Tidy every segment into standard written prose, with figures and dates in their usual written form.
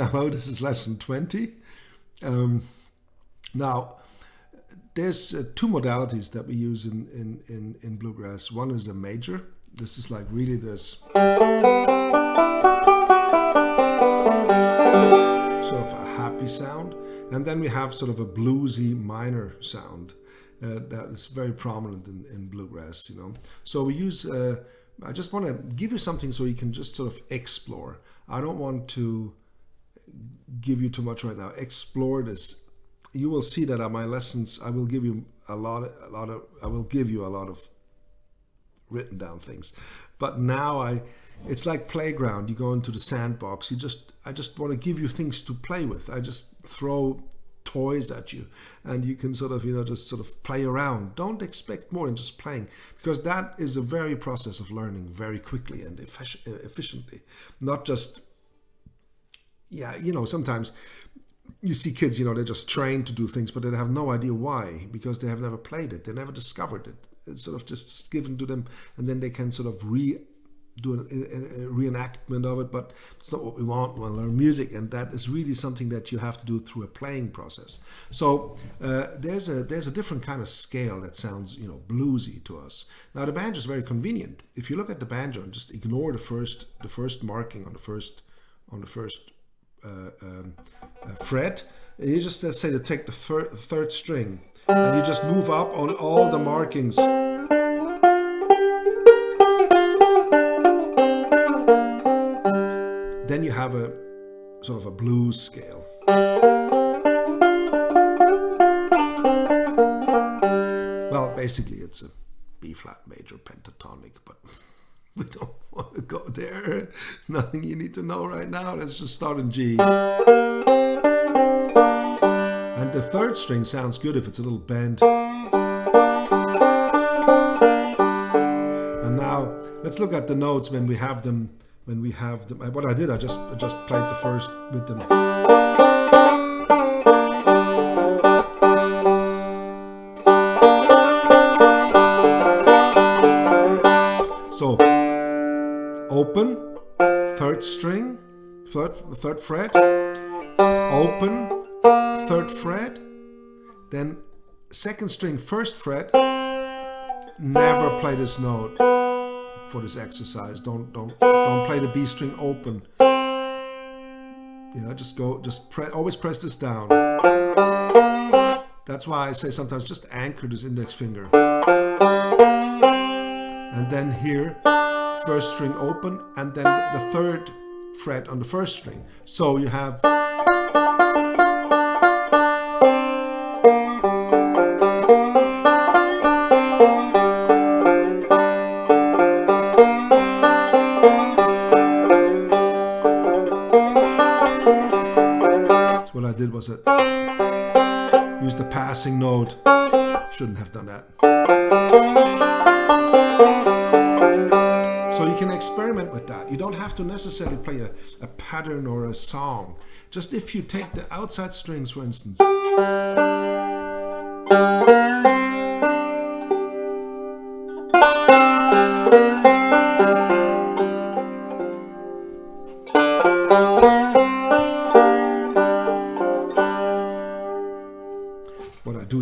Hello, this is lesson 20. Now, there's two modalities that we use in bluegrass. One is a major. This is like really this sort of a happy sound. And then we have sort of a bluesy minor sound that is very prominent in bluegrass, you know. So we use, I just want to give you something so you can just sort of explore. I don't want to give you too much right now. Explore this. You will see that at my lessons, I will give you a lot of written down things. But now it's like playground. You go into the sandbox. I just want to give you things to play with. I just throw toys at you, and you can sort of, you know, just sort of play around. Don't expect more than just playing, because that is a very process of learning very quickly and efficiently. Not just, yeah, you know, sometimes you see kids, you know, they're just trained to do things, but they have no idea why, because they have never played it. They never discovered it. It's sort of just given to them, and then they can sort of do a reenactment of it, but it's not what we want when we learn music, and that is really something that you have to do through a playing process. So there's a different kind of scale that sounds, you know, bluesy to us. Now the banjo is very convenient. If you look at the banjo and just ignore the first marking on the first fret, and you just say to take the third string, and you just move up on all the markings. Then you have a sort of a blues scale. Well, basically it's a B flat major pentatonic, but we don't want to go there. There's nothing you need to know right now. Let's just start in G. And the third string sounds good if it's a little bent. And now let's look at the notes when we have them. What I did, I just played the first with them. So open, third string, third fret, open, third fret, then second string, first fret. Never play this note for this exercise. Don't play the B string open. You know, always press this down. That's why I say sometimes just anchor this index finger. And then here, first string open, and then the third fret on the first string. So you have was it? Use the passing note. Shouldn't have done that. So you can experiment with that. You don't have to necessarily play a pattern or a song. Just if you take the outside strings, for instance.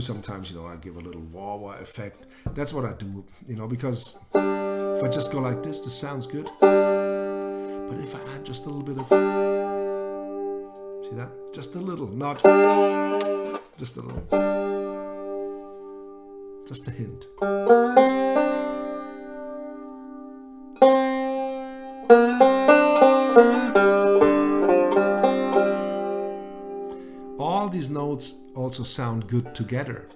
Sometimes, you know, I give a little wah-wah effect. That's what I do, you know, because if I just go like this sounds good. But if I add just a little bit of, see that? Just a little, not just a little, just a hint. All these notes also sound good together.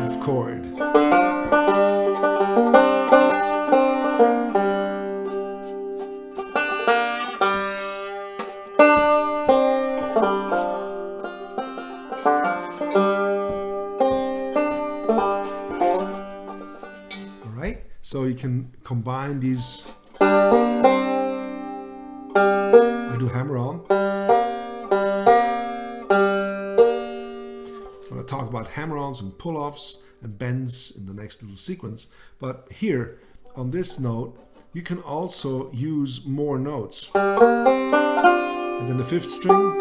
F chord. So you can combine these. do hammer-on. I'm going to talk about hammer-ons and pull-offs and bends in the next little sequence. But here, on this note, you can also use more notes. And then the fifth string.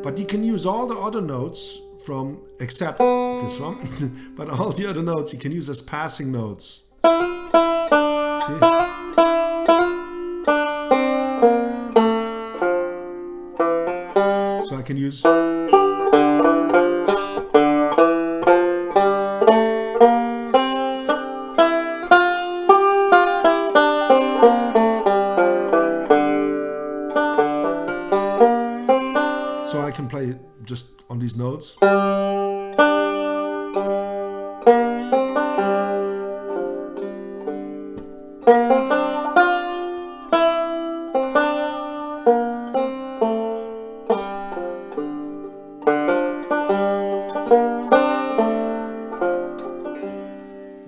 But you can use all the other notes from, except this one, but all the other notes you can use as passing notes. See? So I can use. So I can play just on these notes.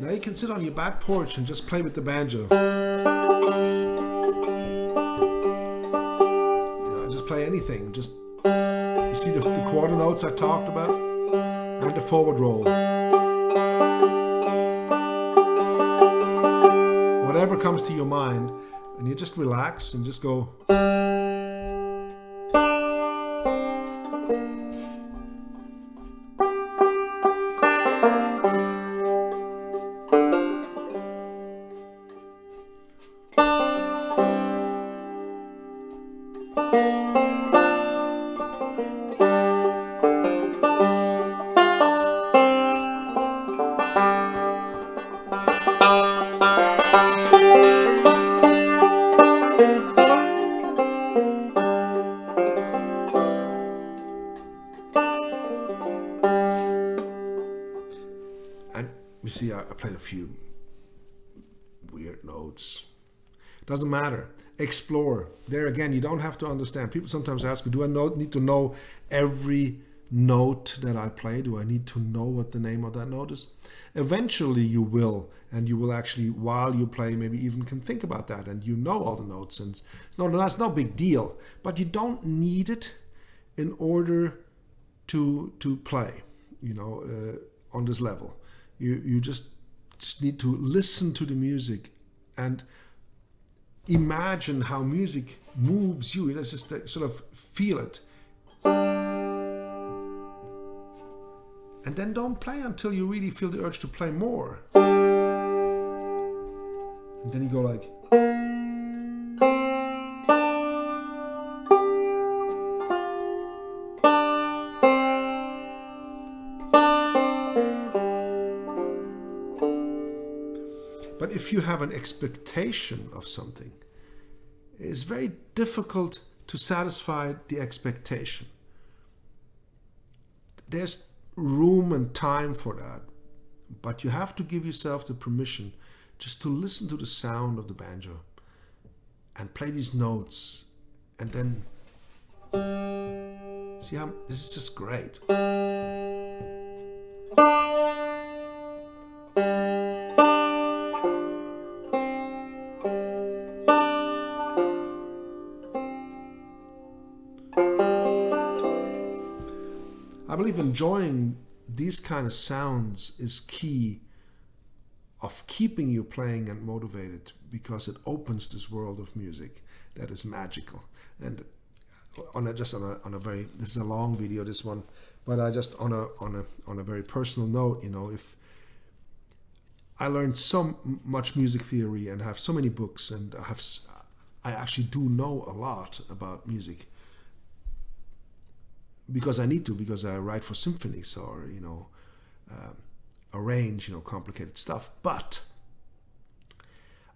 Now you can sit on your back porch and just play with the banjo. Just play anything. Just you see the quarter notes I talked about, and the forward roll. Whatever comes to your mind, and you just relax and just go. You see, I played a few weird notes. Doesn't matter. Explore. There again, you don't have to understand. People sometimes ask me, do I need to know every note that I play? Do I need to know what the name of that note is? Eventually you will, and you will actually, while you play, maybe even can think about that, and you know all the notes. And no, that's no big deal. But you don't need it in order to play, on this level. You just need to listen to the music and imagine how music moves you. Let's just sort of feel it. And then don't play until you really feel the urge to play more. And then you go like. But if you have an expectation of something, it's very difficult to satisfy the expectation. There's room and time for that, but you have to give yourself the permission just to listen to the sound of the banjo and play these notes, and then see how this is just great. I believe enjoying these kind of sounds is key of keeping you playing and motivated, because it opens this world of music that is magical. And on a very, this is a long video, this one, but I just on a very personal note, if I learned so much music theory and have so many books, and I actually do know a lot about music. Because I need to, because I write for symphonies or, arrange, complicated stuff. But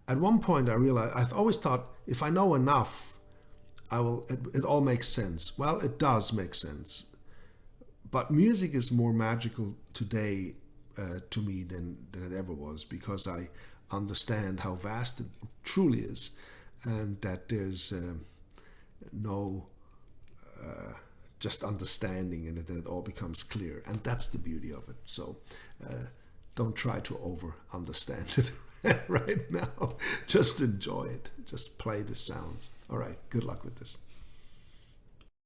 at one point I realized, I've always thought, if I know enough, it all makes sense. Well, it does make sense. But music is more magical today to me than it ever was, because I understand how vast it truly is, and that there's no just understanding, and then it all becomes clear, and that's the beauty of it. So don't try to over understand it. right now. Just enjoy it. Just play the sounds. All right. Good luck with this.